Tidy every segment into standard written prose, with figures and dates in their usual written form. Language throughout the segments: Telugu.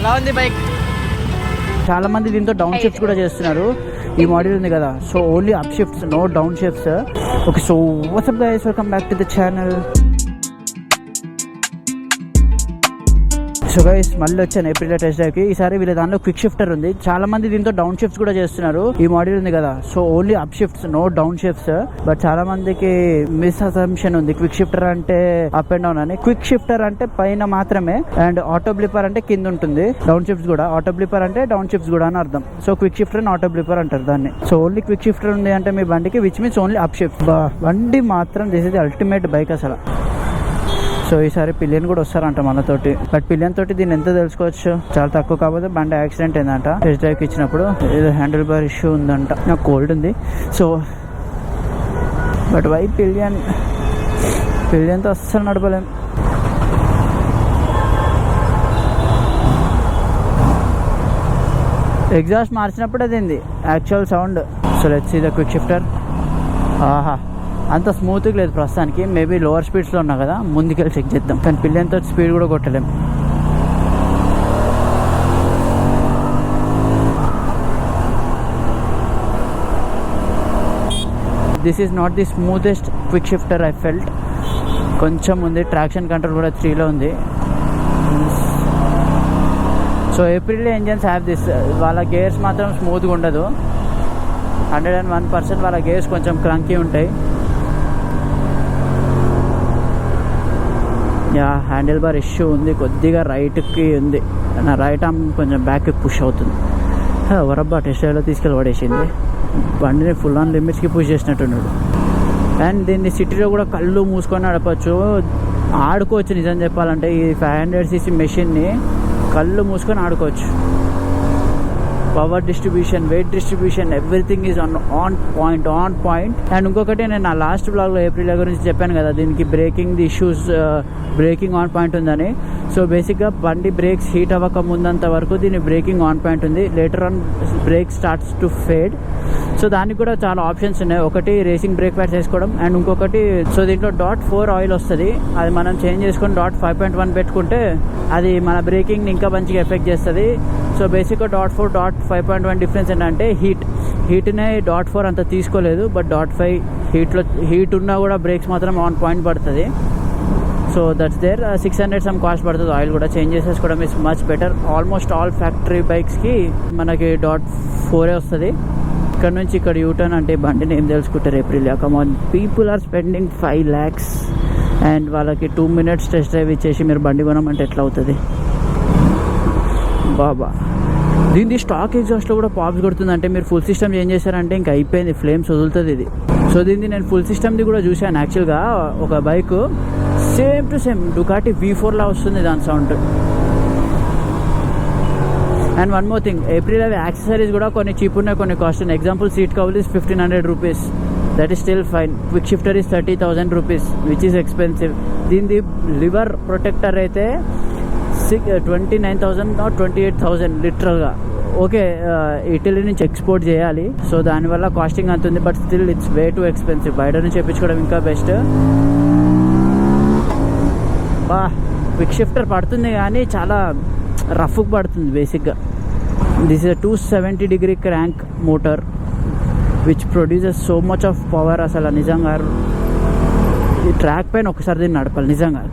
ఎలా ఉంది బైక్? చాలా మంది దీంతో డౌన్ షిఫ్ట్స్ కూడా చేస్తున్నారు. ఈ మోడల్ ఉంది కదా, so only up shifts, no down shifts. Okay, so what's up guys, welcome back to the channel. So guys, మళ్ళీ వచ్చాను ఏప్రిల్ టెస్ట్ డ్రైవ్కి. ఈసారి వీళ్ళ దానిలో క్విక్ షిఫ్టర్ ఉంది. చాలా మంది దీంతో డౌన్ షిఫ్ట్స్ కూడా చేస్తున్నారు. ఈ మోడల్ ఉంది కదా, so only up shifts, no down shifts. But చాలా మందికి మిస్ అసంప్షన్ ఉంది, క్విక్ షిఫ్టర్ అంటే అప్ అండ్ డౌన్ అని. క్విక్ షిఫ్టర్ అంటే పైన మాత్రమే, అండ్ ఆటో బ్లిప్పర్ అంటే కింద ఉంటుంది. డౌన్ షిఫ్ట్స్ కూడా, ఆటో బ్లిప్పర్ అంటే డౌన్ షిఫ్ట్స్ కూడా అని అర్థం. So quick shifter and auto blipper అంటారు దాన్ని. సో ఓన్లీ క్విక్ షిఫ్టర్ ఉంది అంటే మీ బండికి, which means only up shift. బండి మాత్రం this is the ultimate bike అసలు. సో ఈసారి పిలియన్ కూడా వస్తారంట మనతోటి. బట్ పిలియన్ తోటి దీన్ని ఎంత తెలుసుకోవచ్చు, చాలా తక్కువ. కాకపోతే బండి యాక్సిడెంట్ అయిందంట టెస్ట్ డ్రైవ్కి ఇచ్చినప్పుడు. ఏదో హ్యాండిల్ బార్ ఇష్యూ ఉందంట. నాకు కోల్డ్ ఉంది. సో బట్ వై పిలియన్తో అస్సలు నడపలేం. ఎగ్జాస్ట్ మార్చినప్పుడు అదేంది actual sound. So let's see the quick shifter. ఆహా, అంత స్మూత్గా లేదు ప్రస్తుతానికి. మేబీ లోవర్ స్పీడ్స్లో ఉన్నా కదా, ముందుకెళ్ళి చెక్ చేద్దాం. కానీ పిల్లలతో స్పీడ్ కూడా కొట్టలేం. This is not the smoothest quick shifter I felt. కొంచెం ఉంది. ట్రాక్షన్ కంట్రోల్ కూడా 3లో ఉంది. So Aprilia engines have this. వాళ్ళ గేర్స్ మాత్రం స్మూత్గా ఉండదు. 101% వాళ్ళ గేర్స్ కొంచెం క్లంకీ ఉంటాయి. యా, హ్యాండిల్ బార్ ఇష్యూ ఉంది, కొద్దిగా రైట్కి ఉంది. నా రైట్ ఆర్మ్ కొంచెం బ్యాక్కి పుష్ అవుతుంది. ఎవరబ్బా టెస్ట్ డ్రైవ్లో తీసుకెళ్ళి పడేసింది. బండిని ఫుల్ ఆన్ లిమిట్స్కి పుష్ చేసినట్టున్నాడు. అండ్ దీన్ని సిటీలో కూడా కళ్ళు మూసుకొని నడపచ్చు, ఆడుకోవచ్చు. నిజం చెప్పాలంటే ఈ 500cc మెషిన్ని కళ్ళు మూసుకొని ఆడుకోవచ్చు. Power distribution, wait distribution, everything is on point. And ఇంకొకటి, నేను నా లాస్ట్ బ్లాగ్లో ఏప్రిల్ గురించి చెప్పాను కదా, దీనికి breaking issues, breaking on point ఉందని. సో బేసిక్గా బండి బ్రేక్స్ హీట్ అవ్వక ముందంత వరకు దీని బ్రేకింగ్ ఆన్ పాయింట్ ఉంది. Later on break starts to fade. So దానికి కూడా చాలా ఆప్షన్స్ ఉన్నాయి. ఒకటి రేసింగ్ బ్రేక్ ప్యాడ్స్ వేసుకోవడం, అండ్ ఇంకొకటి, సో దీంట్లో .4 ఆయిల్ వస్తుంది. అది మనం చేంజ్ చేసుకొని .5.1 పెట్టుకుంటే అది మన బ్రేకింగ్ని ఇంకా మంచిగా ఎఫెక్ట్ చేస్తుంది. సో బేసిక్గా .4, .5.1 డిఫరెన్స్ ఏంటంటే హీట్నే .4 అంత తీసుకోలేదు. బట్ .5 హీట్ ఉన్నా కూడా బ్రేక్స్ మాత్రం ఆన్ పాయింట్ పడుతుంది. So that's there. 600 some cost పడుతుంది. ఆయిల్ కూడా చేంజ్ చేసేసుకోవడం is much better. Almost all factory బైక్స్కి మనకి .4 వస్తుంది. ఇక్కడ నుంచి ఇక్కడ యూటర్న్ అంటే బండిని ఏం తెలుసుకుంటారు April. Come on, people are spending 5 lakhs and వాళ్ళకి 2 minutes టెస్ట్ డ్రైవ్ ఇచ్చేసి మీరు బండి కొనమంటే ఎట్లా అవుతుంది బాబా. దీనికి స్టాక్ ఎగ్జాస్ట్లో కూడా పాప్స్ కొడుతుంది. అంటే మీరు ఫుల్ సిస్టమ్ చేంజ్ చేశారంటే ఇంకా అయిపోయింది, ఫ్లేమ్స్ వదులుతుంది ఇది. సో దీన్ని నేను ఫుల్ సిస్టమ్ది కూడా చూశాను. యాక్చువల్గా ఒక bike same to same Ducati V4లా వస్తుంది దాని sound. And one more thing, Aprilia అవి యాక్సెసరీస్ కూడా కొన్ని చీప్ ఉన్నాయి, కొన్ని కాస్ట్ ఉన్నాయి. Example, seat cover is 1500 rupees. That is still fine. Quick shifter is 30,000 rupees, which is expensive. దీనిది లివర్ ప్రొటెక్టర్ అయితే 29,000 or 28,000 లిటరల్గా. ఓకే, ఇటలీ నుంచి ఎక్స్పోర్ట్ చేయాలి, సో దానివల్ల కాస్టింగ్ అంతుంది. But still it's way too expensive. బయట నుంచి తెప్పించుకోవడం ఇంకా బెస్ట్. క్విక్ షిఫ్టర్ పడుతుంది కానీ చాలా రఫ్గా పడుతుంది బేసిక్గా. This is 270-degree crank motor which produces so much of power. అసలు నిజంగా ఈ ట్రాక్ పైన ఒకసారి దీన్ని నడపాలి. నిజంగా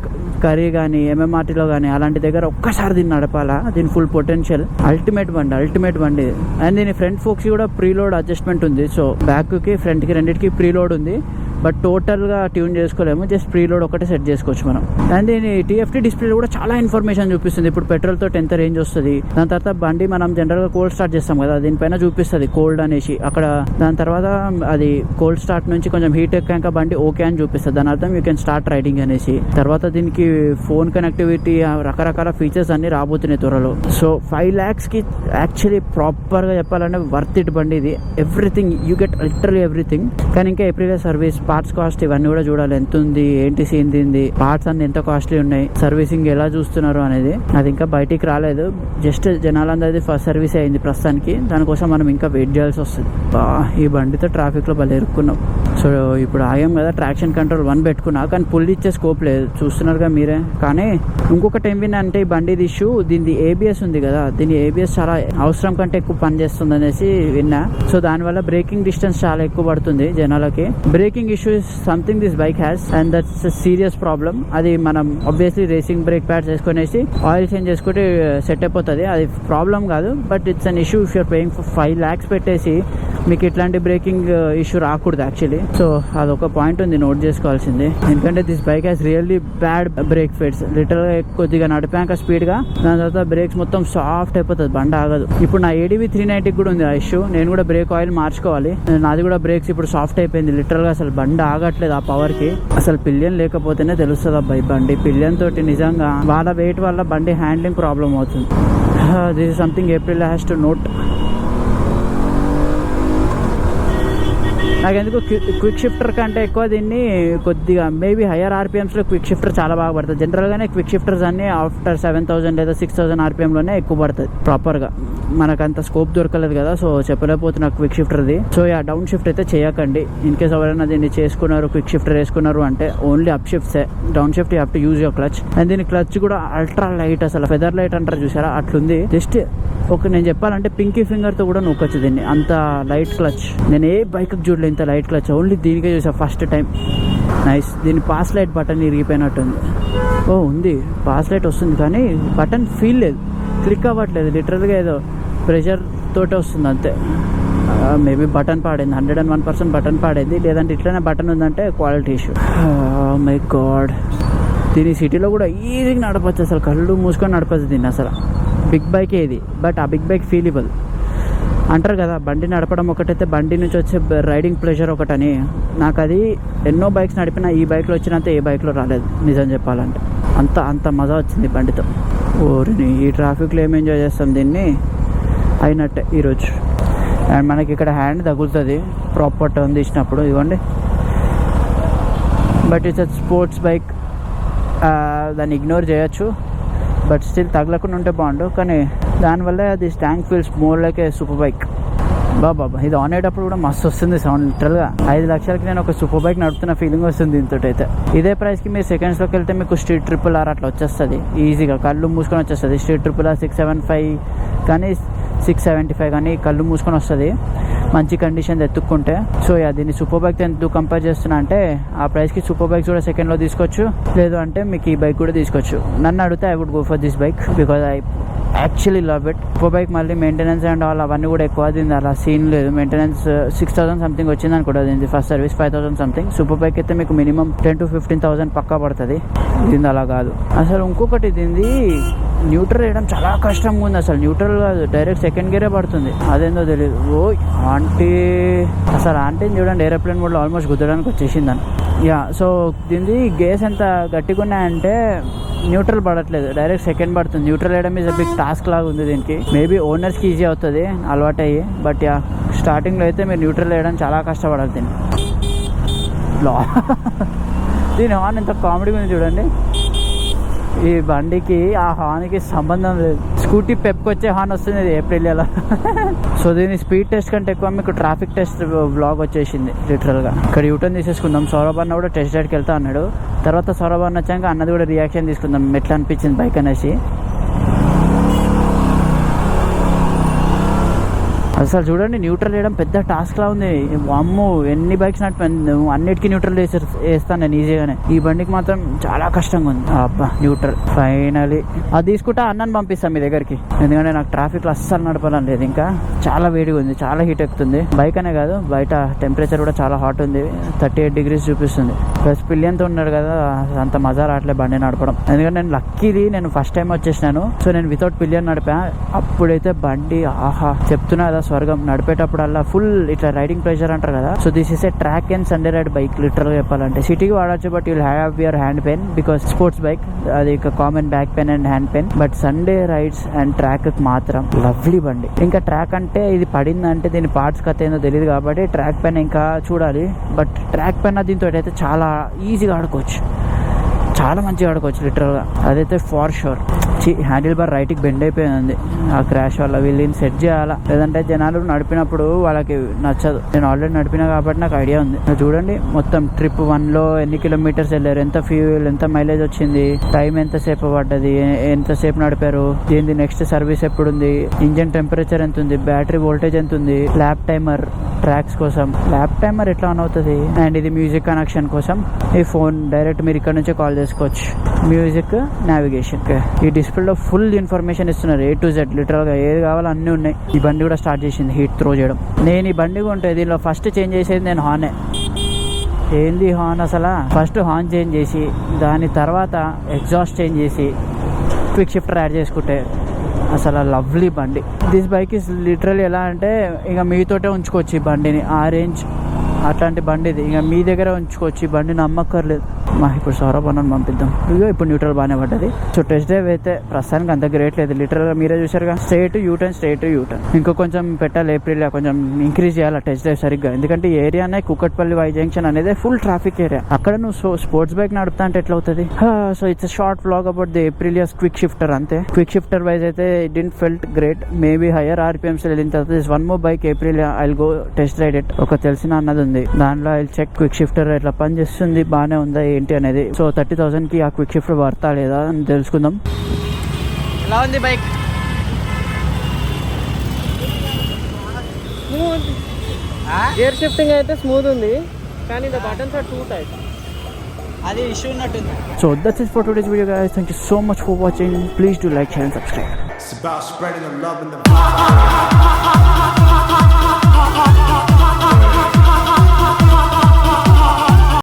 కరీ కానీ MMRTలో కానీ అలాంటి దగ్గర ఒక్కసారి దీన్ని నడపాలా. దీని ఫుల్ పొటెన్షియల్. అల్టిమేట్ బండి. అండ్ దీని ఫ్రంట్ ఫోక్స్కి కూడా ప్రీలోడ్ అడ్జస్ట్మెంట్ ఉంది. సో బ్యాక్కి ఫ్రంట్కి రెండింటికి ప్రీలోడ్ ఉంది. బట్ టోటల్గా ట్యూన్ చేసుకోలేము, జస్ట్ ప్రీలోడ్ ఒకటే సెట్ చేసుకోవచ్చు మనం. అండ్ దీని TFT డిస్ప్లే కూడా చాలా ఇన్ఫర్మేషన్ చూపిస్తుంది. ఇప్పుడు పెట్రోల్ తోటి ఎంత రేంజ్ వస్తుంది, దాని తర్వాత బండి మనం జనరల్గా కోల్డ్ స్టార్ట్ చేస్తాం కదా, దీనిపైన చూపిస్తుంది కోల్డ్ అనేసి అక్కడ. దాని తర్వాత అది కోల్డ్ స్టార్ట్ నుంచి కొంచెం హీట్ ఎక్కాక బండి ఓకే అని చూపిస్తుంది. దాని అర్థం యూ కెన్ స్టార్ట్ రైడింగ్ అనేసి. తర్వాత దీనికి ఫోన్ కనెక్టివిటీ, రకరకాల ఫీచర్స్ అన్ని రాబోతున్నాయి త్వరలో. సో 5 lakhsకి యాక్చువల్లీ ప్రాపర్గా చెప్పాలంటే వర్త్ ఇట్ బండి ఇది. Everything you get, literally everything. కానీ ఇంకా ఏప్రిల్ సర్వీస్ పార్ట్స్ కాస్ట్ ఇవన్నీ కూడా చూడాలి, ఎంత ఉంది ఏంటి సీన్ తింది, పార్ట్స్ అన్ని ఎంత కాస్ట్లీ ఉన్నాయి, సర్వీసింగ్ ఎలా చూస్తున్నారు అనేది. అది ఇంకా బయటికి రాలేదు, జస్ట్ జనాలందరిది ఫస్ట్ సర్వీస్ అయింది ప్రస్తుతానికి. దానికోసం మనం ఇంకా వెయిట్ చేయాల్సి వస్తుంది. ఈ బండితో ట్రాఫిక్ లో భలే ఇరుక్కున్నాం. సో ఇప్పుడు ఆగాం కదా, ట్రాక్షన్ కంట్రోల్ 1 పెట్టుకున్నా, కానీ పుల్ ఇచ్చే స్కోప్ లేదు, చూస్తున్నారుగా మీరే. కానీ ఇంకొకటి ఏం విన్నా అంటే ఈ బండి ఇష్యూ, దీని ఏబిఎస్ ఉంది కదా, దీని ఏబిఎస్ చాలా అవసరం కంటే ఎక్కువ పని చేస్తుంది అనేసి విన్నా. సో దానివల్ల బ్రేకింగ్ డిస్టెన్స్ చాలా ఎక్కువ పడుతుంది జనాలకి. Braking issue is something this bike has and that's serious problem. అది మనం ఆబ్వియస్లీ రేసింగ్ బ్రేక్ ప్యాడ్స్ వేసుకునేసి ఆయిల్ చేంజ్ చేసుకుంటే సెట్ అయిపోతుంది, అది ప్రాబ్లం కాదు. But it's an issue if you're paying for 5 lakhs పెట్టేసి మీకు ఇట్లాంటి బ్రేకింగ్ ఇష్యూ రాకూడదు యాక్చువల్లీ. సో అదొక పాయింట్ ఉంది నోట్ చేసుకోవాల్సింది. ఎందుకంటే this bike has really bad brake fits. Literal గా కొద్దిగా నడిపాక స్పీడ్ గా దాని తర్వాత బ్రేక్స్ మొత్తం సాఫ్ట్ అయిపోతుంది, బండి ఆగదు. ఇప్పుడు నా ADV 390 కూడా ఉంది ఆ ఇష్యూ. నేను కూడా బ్రేక్ ఆయిల్ మార్చుకోవాలి, నాది కూడా బ్రేక్స్ ఇప్పుడు సాఫ్ట్ అయిపోయింది. లిటరల్ గా అసలు బండి ఆగట్లేదు ఆ పవర్ కి. అసలు పిలియన్ లేకపోతేనే తెలుస్తుంది అబ్బాయి బండి. పిలియన్ తోటి నిజంగా వాళ్ళ వెయిట్ వల్ల బండి హ్యాండ్లింగ్ ప్రాబ్లం అవుతుంది. This is something April has to note. నాకు ఎందుకు క్విక్ షిఫ్టర్ కంటే ఎక్కువ దీన్ని కొద్దిగా మేబీ హయ్యర్ RPMsలో క్విక్ షిఫ్టర్ చాలా బాగా పడుతుంది. జనరల్గానే క్విక్ షిఫ్టర్స్ అన్ని ఆఫ్టర్ 7,000 లేదా 6,000 RPMలోనే ఎక్కువ పడుతుంది ప్రాపర్గా. మనకంత స్కోప్ దొరకలేదు కదా, సో చెప్పలేకపోతున్నా క్విక్ షిఫ్టర్ది. సో డౌన్ షిఫ్ట్ అయితే చేయకండి. ఇన్ కేస్ ఎవరైనా దీన్ని చేసుకున్నారు, క్విక్ షిఫ్టర్ వేసుకున్నారు అంటే ఓన్లీ అప్ షిఫ్ట్సే. Down shift you have to use your clutch. And దీని క్లచ్ కూడా అల్ట్రా లైట్, అసలు ఫెదర్ లైట్ అంటారు చూసారా, అట్లుంది. జస్ట్ నేను చెప్పాలంటే పింకీ ఫింగర్తో కూడా నొక్కొచ్చు దీన్ని, అంత లైట్ క్లచ్. నేను ఏ బైక్ చూడలేదు ఇంత లైట్ క్లచ్, ఓన్లీ దీనికే చూసా ఫస్ట్ టైం. నైస్. దీని పాస్ లైట్ బటన్ ఇరిగిపోయినట్టుంది. ఉంది పాస్ లైట్ వస్తుంది కానీ బటన్ ఫీల్ లేదు, క్లిక్ అవ్వట్లేదు. లిటరల్గా ఏదో ప్రెషర్ తోటే వస్తుంది అంతే. మేబీ బటన్ పాడైంది, 101% బటన్ పాడైంది. లేదంటే ఇట్లనే బటన్ ఉందంటే క్వాలిటీ ఇష్యూ. My God. దీని సిటీలో కూడా ఈజీగా నడపచ్చు, అసలు కళ్ళు మూసుకొని నడపచ్చు దీన్ని. అసలు బిగ్ బైకే ఇది, బట్ ఆ బిగ్ బైక్ ఫీలిబుల్ అంటారు కదా. బండి నడపడం ఒకటైతే బండి నుంచి వచ్చే రైడింగ్ ప్లెజర్ ఒకటని. నాకు అది ఎన్నో బైక్స్ నడిపినా ఈ బైక్లో వచ్చినంత ఏ బైక్లో రాలేదు నిజం చెప్పాలంటే. అంత మజా వచ్చింది బండితో. ఓరిని ఈ ట్రాఫిక్లో ఏం ఎంజాయ్ చేస్తాం దీన్ని అయినట్టే ఈరోజు. అండ్ మనకి ఇక్కడ హ్యాండ్ తగులుతుంది ప్రాపర్ టర్న్ తీసినప్పుడు, ఇవ్వండి. బట్ ఇట్స్ స్పోర్ట్స్ బైక్, దాన్ని ఇగ్నోర్ చేయొచ్చు. బట్ స్టిల్ తగలకుండా ఉంటే బాగుండు, కానీ దానివల్ల this tank feels more like a super bike. బాబా ఇది ఆన్ అయ్యేటప్పుడు కూడా మస్తు వస్తుంది సౌండ్. లిటరల్గా 5 లక్షలకి నేను ఒక సూపర్ బైక్ నడుపుతున్న ఫీలింగ్ వస్తుంది దీంతో అయితే. ఇదే ప్రైస్కి మీరు సెకండ్స్లోకి వెళ్తే మీకు స్ట్రీట్ RRR అట్లా వచ్చేస్తుంది ఈజీగా, కళ్ళు మూసుకొని వచ్చేస్తుంది. స్ట్రీట్ RRR 675 కానీ 675 కానీ కళ్ళు మూసుకొని వస్తుంది మంచి కండిషన్ ఎత్తుక్కుంటే. సో దీన్ని సూపర్ బైక్తో ఎందుకు కంపేర్ చేస్తున్నా అంటే ఆ ప్రైస్కి సూపర్ బైక్స్ కూడా సెకండ్లో తీసుకోవచ్చు, లేదు అంటే మీకు ఈ బైక్ కూడా తీసుకోవచ్చు. నన్ను అడిగితే I would go for this bike because I actually love it. Super bike మళ్ళీ మెయింటెనెన్స్ అండ్ ఆల్ అవన్నీ కూడా ఎక్కువ, దీని అలా సీన్ లేదు. మెయింటెనెన్స్ 6,000 సంథింగ్ వచ్చింది అనుకుంటా దీనికి, first service 5,000 something. Super bike అయితే మీకు మినిమం 10,000 to 15,000 పక్కా పడుతుంది. దీని అలా కాదు. అసలు ఇంకొకటి దీనిది న్యూట్రల్ వేయడం చాలా కష్టంగా ఉంది. అసలు న్యూట్రల్ కాదు, డైరెక్ట్ సెకండ్ గేరే పడుతుంది, అదేందో తెలియదు. అసలు ఆంటీని చూడండి ఏరోప్లేన్ మోడ్లో ఆల్మోస్ట్ గుద్దడానికి వచ్చేసిందని. సో దీనిది గేర్స్ ఎంత గట్టిగా ఉన్నాయంటే న్యూట్రల్ పడట్లేదు, డైరెక్ట్ సెకండ్ పడుతుంది. న్యూట్రల్ వేయడం ఈజ్ అ బిగ్ టాస్క్ లాగా ఉంది దీనికి. మేబీ ఓనర్స్కి ఈజీ అవుతుంది అలవాటు అయ్యి, బట్ స్టార్టింగ్లో అయితే మీరు న్యూట్రల్ వేయడం చాలా కష్టపడాలి దీన్ని. దీని హార్న్ ఎంత కామెడీగా ఉంది చూడండి. ఈ బండికి ఆ హార్న్కి సంబంధం లేదు. స్కూటీ పెప్పుకొచ్చే హార్న్ వస్తుంది ఇది ఏప్రిల్లో. సో దీని స్పీడ్ టెస్ట్ కంటే ఎక్కువ మీకు ట్రాఫిక్ టెస్ట్ బ్లాగ్ వచ్చేసింది లిటరల్గా. ఇక్కడ యూటర్న్ తీసేసుకుందాం. సౌరభ్ అన్న కూడా టెస్ట్ రైడ్కి వెళ్తా అన్నాడు. తర్వాత సౌరభ్ అన్న వచ్చాక అన్నది కూడా రియాక్షన్ తీసుకుందాం ఎట్లా అనిపించింది బైక్ అనేసి. అసలు చూడండి న్యూట్రల్ వేయడం పెద్ద టాస్క్ లా ఉంది. అమ్మో ఎన్ని బైక్స్ అన్నిటికీ న్యూట్రల్ వేస్తాను నేను ఈజీగానే, ఈ బండికి మాత్రం చాలా కష్టంగా ఉంది. అబ్బా న్యూట్రల్ ఫైనలీ అది తీసుకుంటా అన్నని పంపిస్తాను మీ దగ్గరికి, ఎందుకంటే నాకు ట్రాఫిక్ లో అస్సలు నడపాలని లేదు. ఇంకా చాలా వేడిగా ఉంది, చాలా హీట్ ఎక్కుతుంది. బైక్ అనే కాదు బయట టెంపరేచర్ కూడా చాలా హాట్ ఉంది, 38 degrees చూపిస్తుంది. ప్లస్ పిల్లియన్తో ఉన్నాడు కదా, అంత మజా రావట్లేదు బండి నడపడం. ఎందుకంటే నేను లక్కీది నేను ఫస్ట్ టైం వచ్చేసినాను. సో నేను వితౌట్ పిల్లియన్ నడిపా, అప్పుడైతే బండి ఆహా చెప్తున్నా కదా స్వర్గం. నడిపేటప్పుడల్లా ఫుల్ ఇట్లా రైడింగ్ ప్రెషర్ అంటారు కదా. So this is a track and Sunday ride bike. Literal చెప్పాలంటే సిటీకి వాడచ్చు, but you'll have your hand pain because sports bike, అది common back pain and hand pain. But Sunday rides and track మాత్రం లవ్లీ బండి. ఇంకా ట్రాక్ అంటే ఇది పడిందంటే దీని పార్ట్స్ కథ ఏందో తెలియదు కాబట్టి ట్రాక్ పైన ఇంకా చూడాలి. బట్ ట్రాక్ పైన దీంతో అయితే చాలా ఈజీగా ఆడుకోవచ్చు, చాలా మంచిగా ఆడుకోవచ్చు లిటరల్గా. అదైతే ఫార్ షూర్. హ్యాండిల్ బార్ రైట్కి బెండ్ అయిపోయింది ఆ క్రాష్ వల్ల. వీళ్ళని సెట్ చేయాలా, లేదంటే జనాలు నడిపినప్పుడు వాళ్ళకి నచ్చదు. నేను ఆల్రెడీ నడిపినా కాబట్టి నాకు ఐడియా ఉంది. చూడండి మొత్తం ట్రిప్ 1లో ఎన్ని కిలోమీటర్స్ వెళ్ళారు, ఎంత ఫ్యూయల్, ఎంత మైలేజ్ వచ్చింది, టైం ఎంతసేపు పడ్డది, ఎంతసేపు నడిపారు, ఏంది నెక్స్ట్ సర్వీస్ ఎప్పుడు ఉంది, ఇంజన్ టెంపరేచర్ ఎంత ఉంది, బ్యాటరీ వోల్టేజ్ ఎంత ఉంది, ల్యాప్ టైమర్ ట్రాక్స్ కోసం. ల్యాప్ టైమర్ ఎట్లా ఆన్ అవుతుంది, అండ్ ఇది మ్యూజిక్ కనెక్షన్ కోసం ఈ ఫోన్ డైరెక్ట్ మీరు ఇక్కడ నుంచే కాల్ చేసుకోవచ్చు. Music, navigation. ఈ డిస్ప్లేలో ఫుల్ ఇన్ఫర్మేషన్ ఇస్తున్నారు A to Z. లిటరల్గా ఏది కావాలో అన్నీ ఉన్నాయి. ఈ బండి కూడా స్టార్ట్ చేసింది హీట్ త్రో చేయడం. నేను ఈ బండి కొంటే దీనిలో ఫస్ట్ చేంజ్ చేసేది నేను హార్నే. ఏంది హార్న్ అసలు, ఫస్ట్ హార్న్ చేంజ్ చేసి దాని తర్వాత ఎగ్జాస్ట్ చేంజ్ చేసి క్విక్ షిఫ్టర్ యాడ్ చేసుకుంటే అసలు లవ్లీ బండి. దిస్ బైక్ ఇస్ లిటరల్లీ ఎలా అంటే ఇక మీతోటే ఉంచుకోవచ్చు ఈ బండిని. ఆ రేంజ్ అట్లాంటి బండి ఇది. ఇక మీ దగ్గర ఉంచుకోవచ్చు ఈ బండిని, నమ్మక్కర్లేదు. ఇప్పుడు సౌరభ్ అన్నని పంపిద్దాం. ఇగో ఇప్పుడు న్యూట్రల్ బాగానే పడ్డది. సో టెస్ట్ డ్రైవ్ అయితే ప్రస్తుతానికి అంత గ్రేట్ లేదు. లిటరల్గా మీరే చూసారుగా, స్ట్రైట్ యూటర్న్, స్ట్రైట్ యూటర్న్. ఇంకో కొంచెం పెట్టాలి ఏప్రిల్, కొంచెం ఇంక్రీజ్ చేయాలి టెస్ట్ డ్రైవ్ సరిగ్గా. ఎందుకంటే ఈ ఏరియానే కుక్కట్పల్లి వై జంక్షన్ అనేది ఫుల్ ట్రాఫిక్ ఏరియా. అక్కడ నువ్వు స్పోర్ట్స్ బైక్ నడుపుతా అంటే ఎట్లా అవుతుంది. So it's short vlog about the Aprilia's quick shifter. అంతే. క్విక్ షిఫ్టర్ వైజ్ అయితే it didn't felt great. Maybe higher RPMs వెళ్ళిన తర్వాత this one more bike Aprilia I'll go test ride it. ఒక తెలిసిన అన్నది ఉంది, దాంట్లో ఐల్ చెక్ క్విక్ షిఫ్టర్ ఎట్లా పని చేస్తుంది, బాగానే ఉందా ఏంటి అనేది. సో 30,000కి ఆ క్విక్ షిఫ్టర్ వర్తా లేదా అని తెలుసుకుందాం. ఎలా ఉంది బైక్? స్మూత్. గేర్ షిఫ్టింగ్ అయితే స్మూత్ ఉంది, కానీ the buttons are too tight. అది ఇష్యూ ఉన్నట్టుంది. So that's it for today's video guys. Thank you so much for watching. Please do like, share and subscribe. It's about spreading the love and the